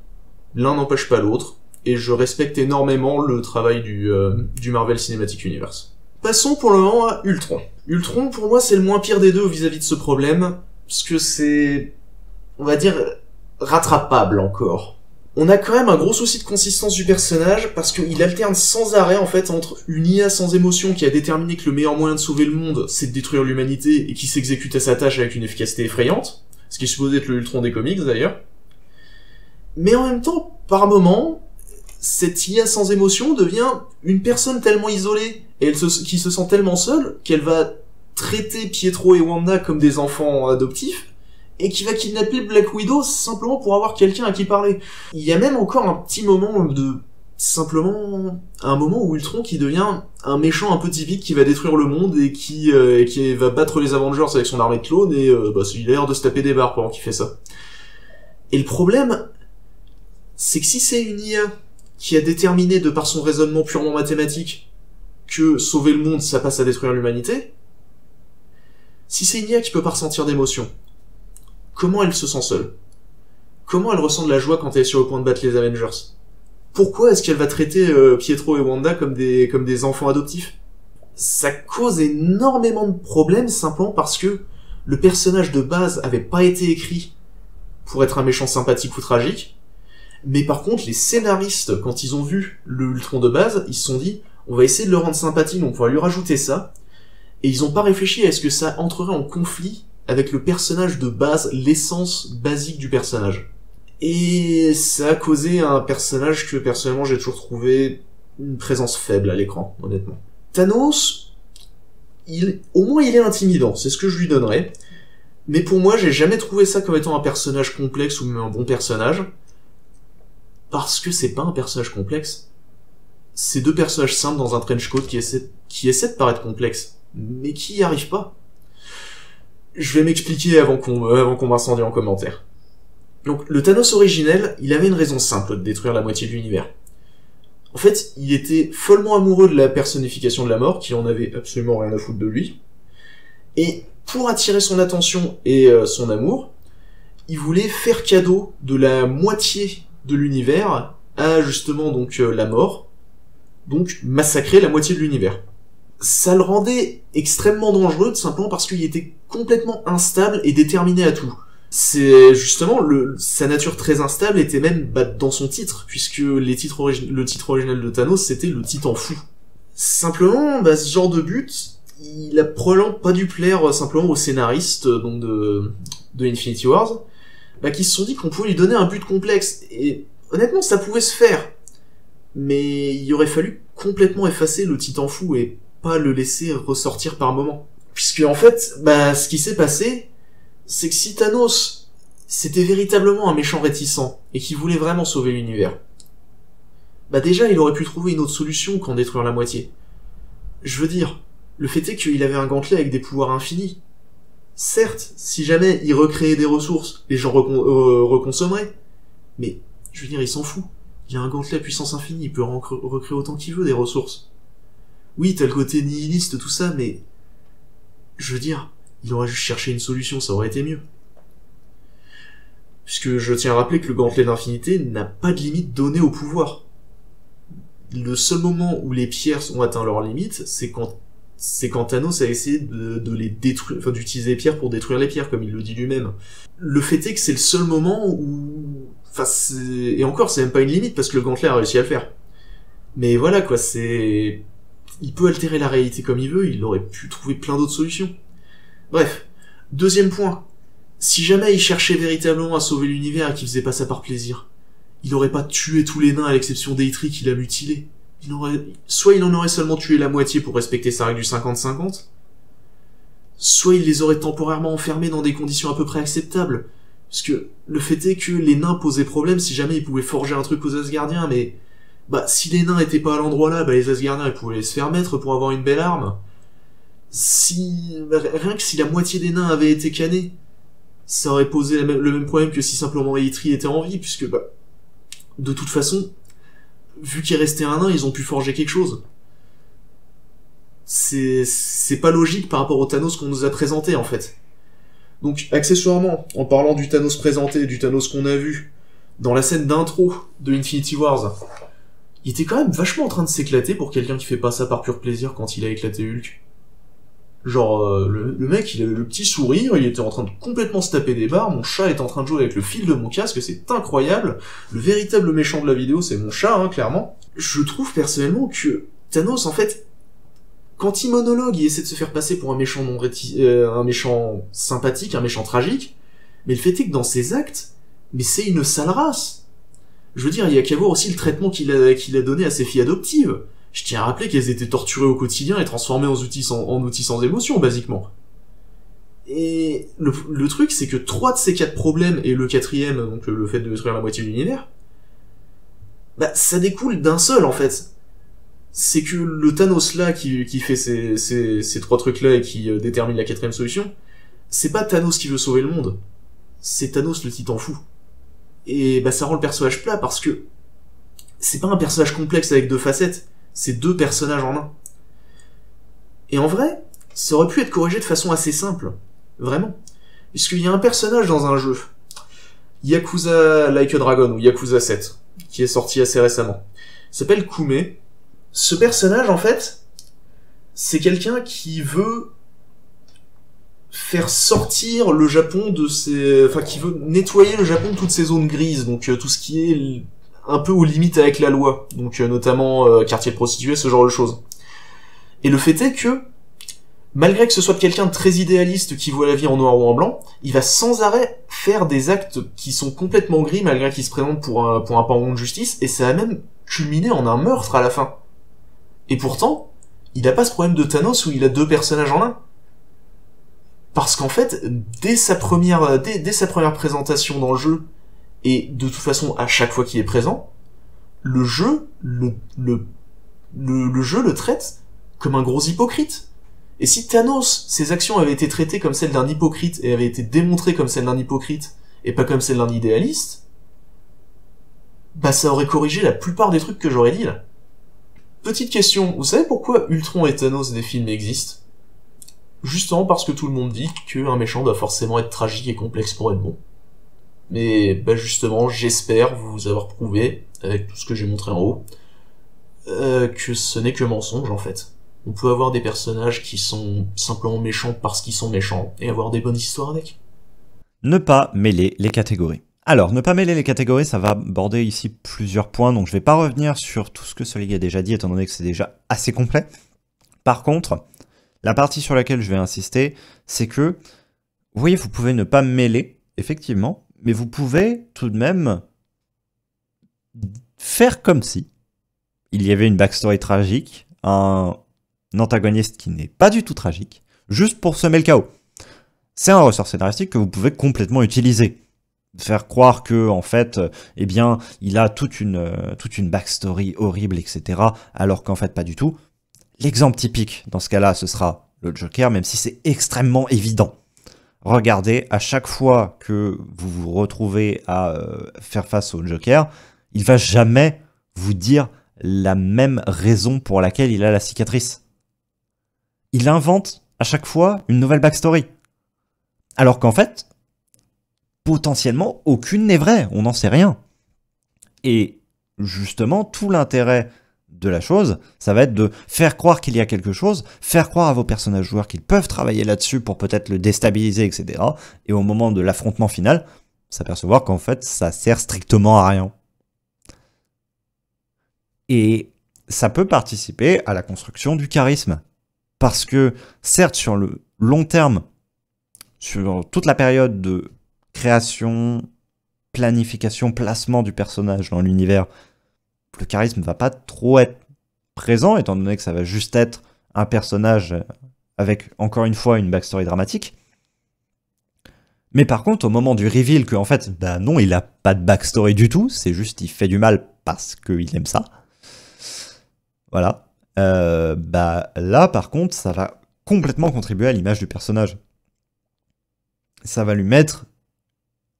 L'un n'empêche pas l'autre, et je respecte énormément le travail du Marvel Cinematic Universe. Passons pour le moment à Ultron. Ultron, pour moi, c'est le moins pire des deux vis-à-vis de ce problème, parce que c'est, on va dire, rattrapable encore. On a quand même un gros souci de consistance du personnage, parce qu'il alterne sans arrêt, en fait, entre une IA sans émotion qui a déterminé que le meilleur moyen de sauver le monde, c'est de détruire l'humanité, et qui s'exécute à sa tâche avec une efficacité effrayante, ce qui est supposé être le Ultron des comics, d'ailleurs. Mais en même temps, par moment, cette IA sans émotion devient une personne tellement isolée, et qui se sent tellement seule, qu'elle va traiter Pietro et Wanda comme des enfants adoptifs, et qui va kidnapper Black Widow simplement pour avoir quelqu'un à qui parler. Il y a même encore un petit moment simplement un moment où Ultron qui devient un méchant un peu typique qui va détruire le monde et qui va battre les Avengers avec son armée de clones et il a l'air de se taper des barres pendant qu'il fait ça. Et le problème, c'est que si c'est une IA qui a déterminé de par son raisonnement purement mathématique que sauver le monde ça passe à détruire l'humanité, si c'est une IA qui peut pas ressentir d'émotion, comment elle se sent seule? Comment elle ressent de la joie quand elle est sur le point de battre les Avengers? Pourquoi est-ce qu'elle va traiter Pietro et Wanda comme des enfants adoptifs? Ça cause énormément de problèmes simplement parce que le personnage de base avait pas été écrit pour être un méchant sympathique ou tragique, mais par contre les scénaristes, quand ils ont vu le Ultron de base, ils se sont dit on va essayer de le rendre sympathique, donc on va lui rajouter ça, et ils ont pas réfléchi à est-ce que ça entrerait en conflit avec le personnage de base, l'essence basique du personnage. Et ça a causé un personnage que personnellement j'ai toujours trouvé une présence faible à l'écran, honnêtement. Thanos, au moins il est intimidant, c'est ce que je lui donnerais. Mais pour moi, j'ai jamais trouvé ça comme étant un personnage complexe ou même un bon personnage. Parce que c'est pas un personnage complexe. C'est deux personnages simples dans un trench coat qui essaient de paraître complexes, mais qui y arrivent pas. Je vais m'expliquer avant qu'on m'incendie en commentaire. Donc, le Thanos originel, il avait une raison simple de détruire la moitié de l'univers. En fait, il était follement amoureux de la personnification de la mort, qui en avait absolument rien à foutre de lui. Et pour attirer son attention et son amour, il voulait faire cadeau de la moitié de l'univers à justement donc la mort, donc massacrer la moitié de l'univers. Ça le rendait extrêmement dangereux, tout simplement parce qu'il était complètement instable et déterminé à tout. C'est justement sa nature très instable était même dans son titre, puisque le titre original de Thanos c'était le Titan fou. Simplement, ce genre de but, il a probablement pas dû plaire simplement aux scénaristes donc de Infinity Wars, qui se sont dit qu'on pouvait lui donner un but complexe. Et honnêtement, ça pouvait se faire, mais il aurait fallu complètement effacer le Titan fou et pas le laisser ressortir par moment. Puisque en fait, ce qui s'est passé, c'est que si Thanos c'était véritablement un méchant réticent et qui voulait vraiment sauver l'univers, déjà il aurait pu trouver une autre solution qu'en détruire la moitié. Je veux dire, le fait est qu'il avait un gantelet avec des pouvoirs infinis. Certes, si jamais il recréait des ressources, les gens reconsommeraient. Mais, je veux dire, il s'en fout. Il y a un gantelet à puissance infinie, il peut recréer autant qu'il veut des ressources. Oui, t'as le côté nihiliste, tout ça, mais... Je veux dire, il aurait juste cherché une solution, ça aurait été mieux. Puisque je tiens à rappeler que le gantelet d'infinité n'a pas de limite donnée au pouvoir. Le seul moment où les pierres ont atteint leur limite, c'est quand Thanos a essayé de les détruire, enfin d'utiliser les pierres pour détruire les pierres, comme il le dit lui-même. Le fait est que c'est le seul moment où... et encore, c'est même pas une limite, parce que le gantelet a réussi à le faire. Mais voilà, quoi, il peut altérer la réalité comme il veut, il aurait pu trouver plein d'autres solutions. Bref, deuxième point. Si jamais il cherchait véritablement à sauver l'univers et qu'il faisait pas ça par plaisir, il aurait pas tué tous les nains à l'exception d'Eitri qu'il a mutilé. Soit il en aurait seulement tué la moitié pour respecter sa règle du 50-50, soit il les aurait temporairement enfermés dans des conditions à peu près acceptables. Parce que le fait est que les nains posaient problème si jamais ils pouvaient forger un truc aux Asgardiens, mais si les nains étaient pas à l'endroit là, les Asgardiens ils pouvaient se faire mettre pour avoir une belle arme. Rien que si la moitié des nains avaient été cannés, ça aurait posé le même problème que si simplement Eitri était en vie, puisque de toute façon, vu qu'il restait un nain, ils ont pu forger quelque chose. C'est pas logique par rapport au Thanos qu'on nous a présenté, en fait. Donc, accessoirement, en parlant du Thanos présenté, du Thanos qu'on a vu, dans la scène d'intro de Infinity Wars, il était quand même vachement en train de s'éclater pour quelqu'un qui fait pas ça par pur plaisir quand il a éclaté Hulk. Genre, le mec, il avait le petit sourire, il était en train de complètement se taper des barres, mon chat est en train de jouer avec le fil de mon casque, c'est incroyable. Le véritable méchant de la vidéo, c'est mon chat, clairement. Je trouve personnellement que Thanos, en fait, quand il monologue, il essaie de se faire passer pour un méchant un méchant sympathique, un méchant tragique, mais le fait est que dans ses actes, mais c'est une sale race. Je veux dire, il y a qu'à voir aussi le traitement qu'il a donné à ses filles adoptives. Je tiens à rappeler qu'elles étaient torturées au quotidien et transformées en outils sans émotion, basiquement. Et le truc, c'est que 3 de ces 4 problèmes, et le 4e, donc le fait de détruire la moitié de l'univers, ça découle d'un seul, en fait. C'est que le Thanos là, qui fait ces 3 trucs-là et qui détermine la 4e solution, c'est pas Thanos qui veut sauver le monde. C'est Thanos le titan fou. Et ça rend le personnage plat parce que c'est pas un personnage complexe avec 2 facettes. C'est 2 personnages en un. Et en vrai, ça aurait pu être corrigé de façon assez simple. Vraiment. Puisqu'il y a un personnage dans un jeu, Yakuza Like a Dragon, ou Yakuza 7, qui est sorti assez récemment. Il s'appelle Kume. Ce personnage, en fait, c'est quelqu'un qui veut faire sortir le Japon de ses... Enfin, qui veut nettoyer le Japon de toutes ces zones grises, donc tout ce qui est un peu aux limites avec la loi, donc notamment quartier de prostituées, ce genre de choses. Et le fait est que malgré que ce soit quelqu'un de très idéaliste qui voit la vie en noir ou en blanc, il va sans arrêt faire des actes qui sont complètement gris malgré qu'il se présente pour un pardon de justice, et ça a même culminé en un meurtre à la fin. Et pourtant, il a pas ce problème de Thanos où il a 2 personnages en un. Parce qu'en fait, dès sa première présentation dans le jeu, et de toute façon à chaque fois qu'il est présent, le jeu le traite comme un gros hypocrite. Et si Thanos, ses actions avaient été traitées comme celles d'un hypocrite et avaient été démontrées comme celles d'un hypocrite et pas comme celles d'un idéaliste, bah ça aurait corrigé la plupart des trucs que j'aurais dit là. Petite question, vous savez pourquoi Ultron et Thanos des films existent? Justement parce que tout le monde dit qu'un méchant doit forcément être tragique et complexe pour être bon. Mais bah justement, j'espère vous avoir prouvé, avec tout ce que j'ai montré en haut, que ce n'est que mensonge en fait. On peut avoir des personnages qui sont simplement méchants parce qu'ils sont méchants, et avoir des bonnes histoires avec. Ne pas mêler les catégories. Alors, ne pas mêler les catégories, ça va aborder ici plusieurs points, donc je vais pas revenir sur tout ce que Soleil a déjà dit, étant donné que c'est déjà assez complet. Par contre, la partie sur laquelle je vais insister, c'est que, vous voyez, vous pouvez ne pas mêler, effectivement, mais vous pouvez tout de même faire comme si il y avait une backstory tragique, un antagoniste qui n'est pas du tout tragique, juste pour semer le chaos. C'est un ressort scénaristique que vous pouvez complètement utiliser. Faire croire que, en fait, eh bien, il a toute une backstory horrible, etc., alors qu'en fait, pas du tout. L'exemple typique, dans ce cas-là, ce sera le Joker, même si c'est extrêmement évident. Regardez, à chaque fois que vous vous retrouvez à faire face au Joker, il va jamais vous dire la même raison pour laquelle il a la cicatrice. Il invente à chaque fois une nouvelle backstory. Alors qu'en fait, potentiellement, aucune n'est vraie, on n'en sait rien. Et justement, tout l'intérêt de la chose, ça va être de faire croire qu'il y a quelque chose, faire croire à vos personnages joueurs qu'ils peuvent travailler là-dessus pour peut-être le déstabiliser, etc. Et au moment de l'affrontement final, s'apercevoir qu'en fait, ça sert strictement à rien. Et ça peut participer à la construction du charisme. Parce que, certes, sur le long terme, sur toute la période de création, planification, placement du personnage dans l'univers, le charisme ne va pas trop être présent, étant donné que ça va juste être un personnage avec, encore une fois, une backstory dramatique. Mais par contre, au moment du reveal que, en fait, bah non, il a pas de backstory du tout, c'est juste il fait du mal parce qu'il aime ça. Voilà. Bah là, par contre, ça va complètement contribuer à l'image du personnage. Ça va lui mettre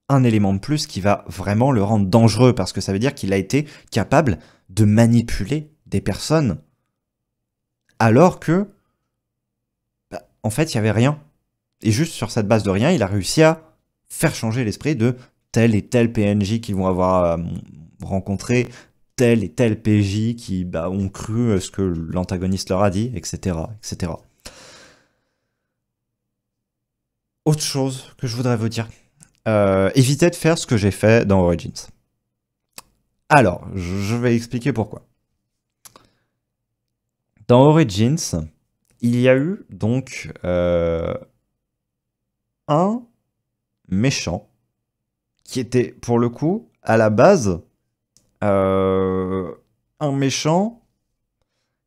un élément de plus qui va vraiment le rendre dangereux, parce que ça veut dire qu'il a été capable de manipuler des personnes, alors que, bah, en fait, il n'y avait rien. Et juste sur cette base de rien, il a réussi à faire changer l'esprit de tel et tel PNJ qu'ils vont avoir rencontré, tel et tel PJ qui ont cru ce que l'antagoniste leur a dit, etc., etc. Autre chose que je voudrais vous dire, évitez de faire ce que j'ai fait dans Origins. Alors, je vais expliquer pourquoi. Dans Origins, il y a eu donc un méchant qui était, pour le coup, à la base, un méchant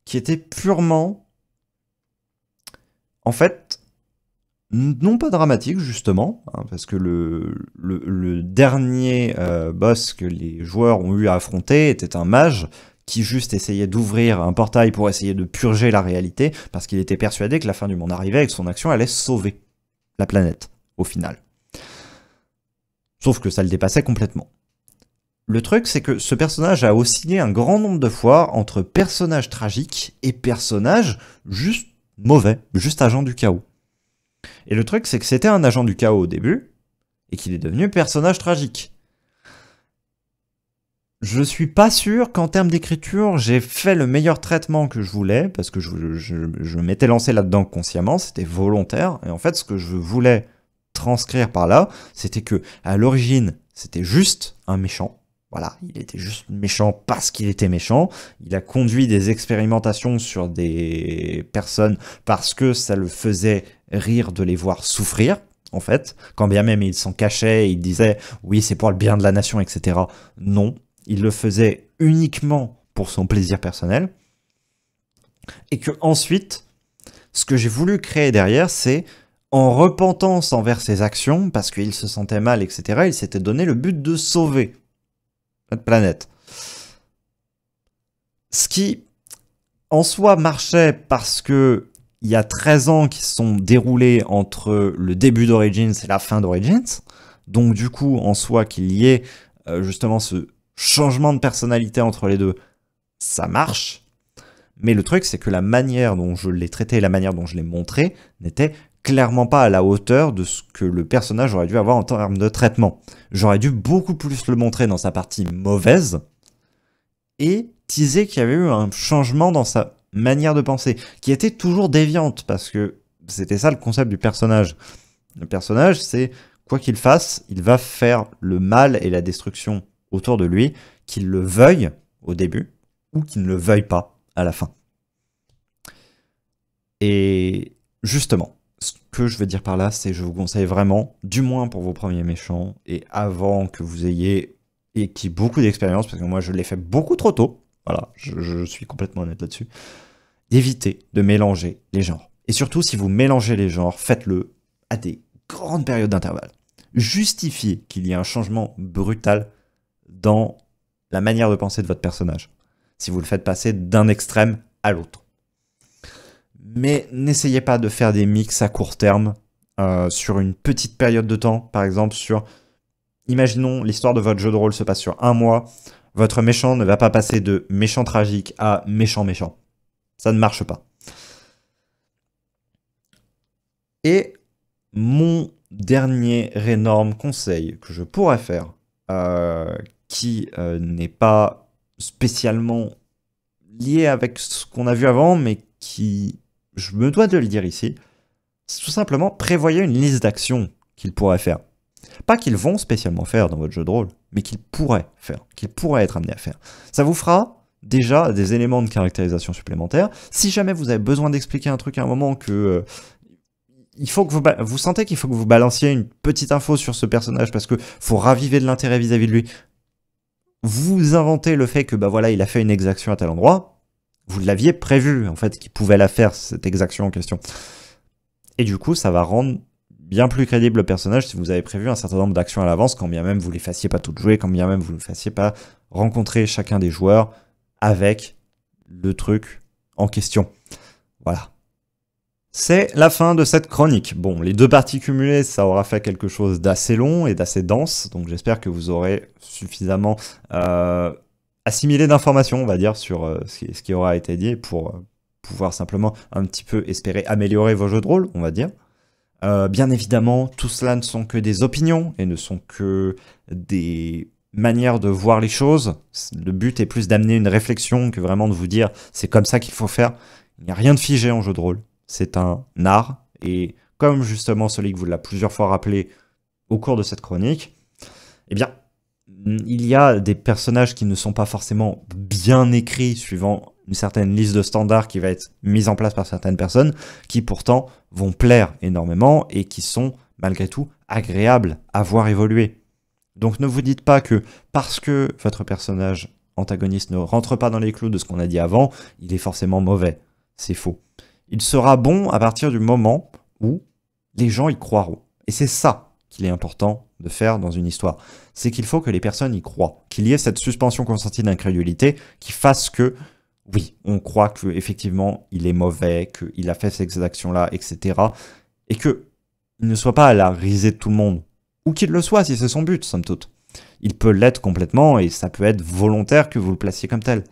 qui était purement, en fait, non pas dramatique justement, hein, parce que le dernier boss que les joueurs ont eu à affronter était un mage qui juste essayait d'ouvrir un portail pour essayer de purger la réalité, parce qu'il était persuadé que la fin du monde arrivait et que son action allait sauver la planète, au final. Sauf que ça le dépassait complètement. Le truc, c'est que ce personnage a oscillé un grand nombre de fois entre personnage tragique et personnage juste mauvais, juste agent du chaos. Et le truc, c'est que c'était un agent du chaos au début, et qu'il est devenu personnage tragique. Je suis pas sûr qu'en termes d'écriture, j'ai fait le meilleur traitement que je voulais, parce que je m'étais lancé là-dedans consciemment, c'était volontaire, et en fait, ce que je voulais transcrire par là, c'était que, à l'origine, c'était juste un méchant, Voilà, il était juste méchant parce qu'il était méchant. Il a conduit des expérimentations sur des personnes parce que ça le faisait rire de les voir souffrir, en fait. Quand bien même il s'en cachait, il disait « oui, c'est pour le bien de la nation, etc. » Non, il le faisait uniquement pour son plaisir personnel. Et que ensuite, ce que j'ai voulu créer derrière, c'est en repentance envers ses actions, parce qu'il se sentait mal, etc., il s'était donné le but de sauver notre planète. Ce qui, en soi, marchait parce que il y a 13 ans qui se sont déroulés entre le début d'Origins et la fin d'Origins. Donc du coup, en soi, qu'il y ait justement ce changement de personnalité entre les deux, ça marche. Mais le truc, c'est que la manière dont je l'ai traité, la manière dont je l'ai montré, n'était clairement pas à la hauteur de ce que le personnage aurait dû avoir en termes de traitement. J'aurais dû beaucoup plus le montrer dans sa partie mauvaise et teaser qu'il y avait eu un changement dans sa manière de penser, qui était toujours déviante, parce que c'était ça le concept du personnage. Le personnage, c'est quoi qu'il fasse, il va faire le mal et la destruction autour de lui, qu'il le veuille au début, ou qu'il ne le veuille pas à la fin. Et justement, ce que je veux dire par là, c'est que je vous conseille vraiment, du moins pour vos premiers méchants, et avant que vous ayez acquis beaucoup d'expérience, parce que moi je l'ai fait beaucoup trop tôt, voilà, je suis complètement honnête là-dessus, d'éviter de mélanger les genres. Et surtout, si vous mélangez les genres, faites-le à des grandes périodes d'intervalle. Justifiez qu'il y ait un changement brutal dans la manière de penser de votre personnage, si vous le faites passer d'un extrême à l'autre. Mais n'essayez pas de faire des mix à court terme sur une petite période de temps. Par exemple, imaginons l'histoire de votre jeu de rôle se passe sur un mois. Votre méchant ne va pas passer de méchant tragique à méchant méchant. Ça ne marche pas. Et mon dernier énorme conseil que je pourrais faire, qui n'est pas spécialement lié avec ce qu'on a vu avant, mais qui... je me dois de le dire ici, c'est tout simplement prévoyez une liste d'actions qu'ils pourraient faire. Pas qu'ils vont spécialement faire dans votre jeu de rôle, mais qu'ils pourraient faire, qu'ils pourraient être amenés à faire. Ça vous fera déjà des éléments de caractérisation supplémentaires. Si jamais vous avez besoin d'expliquer un truc à un moment que... il faut que vous sentez qu'il faut que vous balanciez une petite info sur ce personnage parce que faut raviver de l'intérêt vis-à-vis de lui. Vous inventez le fait que bah voilà, il a fait une exaction à tel endroit. Vous l'aviez prévu, en fait, qu'il pouvait la faire, cette exaction en question. Et du coup, ça va rendre bien plus crédible le personnage si vous avez prévu un certain nombre d'actions à l'avance, quand bien même vous les fassiez pas toutes jouer, quand bien même vous ne fassiez pas rencontrer chacun des joueurs avec le truc en question. Voilà. C'est la fin de cette chronique. Bon, les deux parties cumulées, ça aura fait quelque chose d'assez long et d'assez dense, donc j'espère que vous aurez suffisamment assimilé d'informations, on va dire, sur ce qui aura été dit pour pouvoir simplement un petit peu espérer améliorer vos jeux de rôle, on va dire. Bien évidemment, tout cela ne sont que des opinions et ne sont que des manières de voir les choses. Le but est plus d'amener une réflexion que vraiment de vous dire c'est comme ça qu'il faut faire. Il n'y a rien de figé en jeu de rôle. C'est un art, et comme justement celui que vous l'a plusieurs fois rappelé au cours de cette chronique, eh bien, il y a des personnages qui ne sont pas forcément bien écrits suivant une certaine liste de standards qui va être mise en place par certaines personnes, qui pourtant vont plaire énormément et qui sont malgré tout agréables à voir évoluer. Donc ne vous dites pas que parce que votre personnage antagoniste ne rentre pas dans les clous de ce qu'on a dit avant, il est forcément mauvais. C'est faux. Il sera bon à partir du moment où les gens y croiront. Et c'est ça qu'il est important de faire dans une histoire. C'est qu'il faut que les personnes y croient. Qu'il y ait cette suspension consentie d'incrédulité qui fasse que, oui, on croit qu'effectivement il est mauvais, qu'il a fait ces actions-là, etc. Et qu'il ne soit pas à la risée de tout le monde. Ou qu'il le soit si c'est son but, somme toute. Il peut l'être complètement et ça peut être volontaire que vous le placiez comme tel.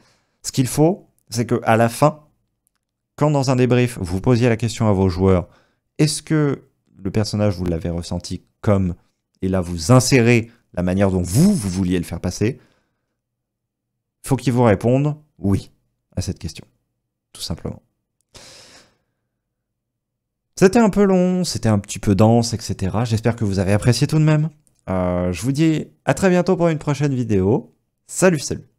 Ce qu'il faut, c'est qu'à la fin, quand dans un débrief, vous posiez la question à vos joueurs, est-ce que le personnage, vous l'avez ressenti comme, et là vous insérez la manière dont vous vouliez le faire passer, faut qu'ils vous répondent oui à cette question, tout simplement. C'était un peu long, c'était un petit peu dense, etc. J'espère que vous avez apprécié tout de même. Je vous dis à très bientôt pour une prochaine vidéo. Salut, salut.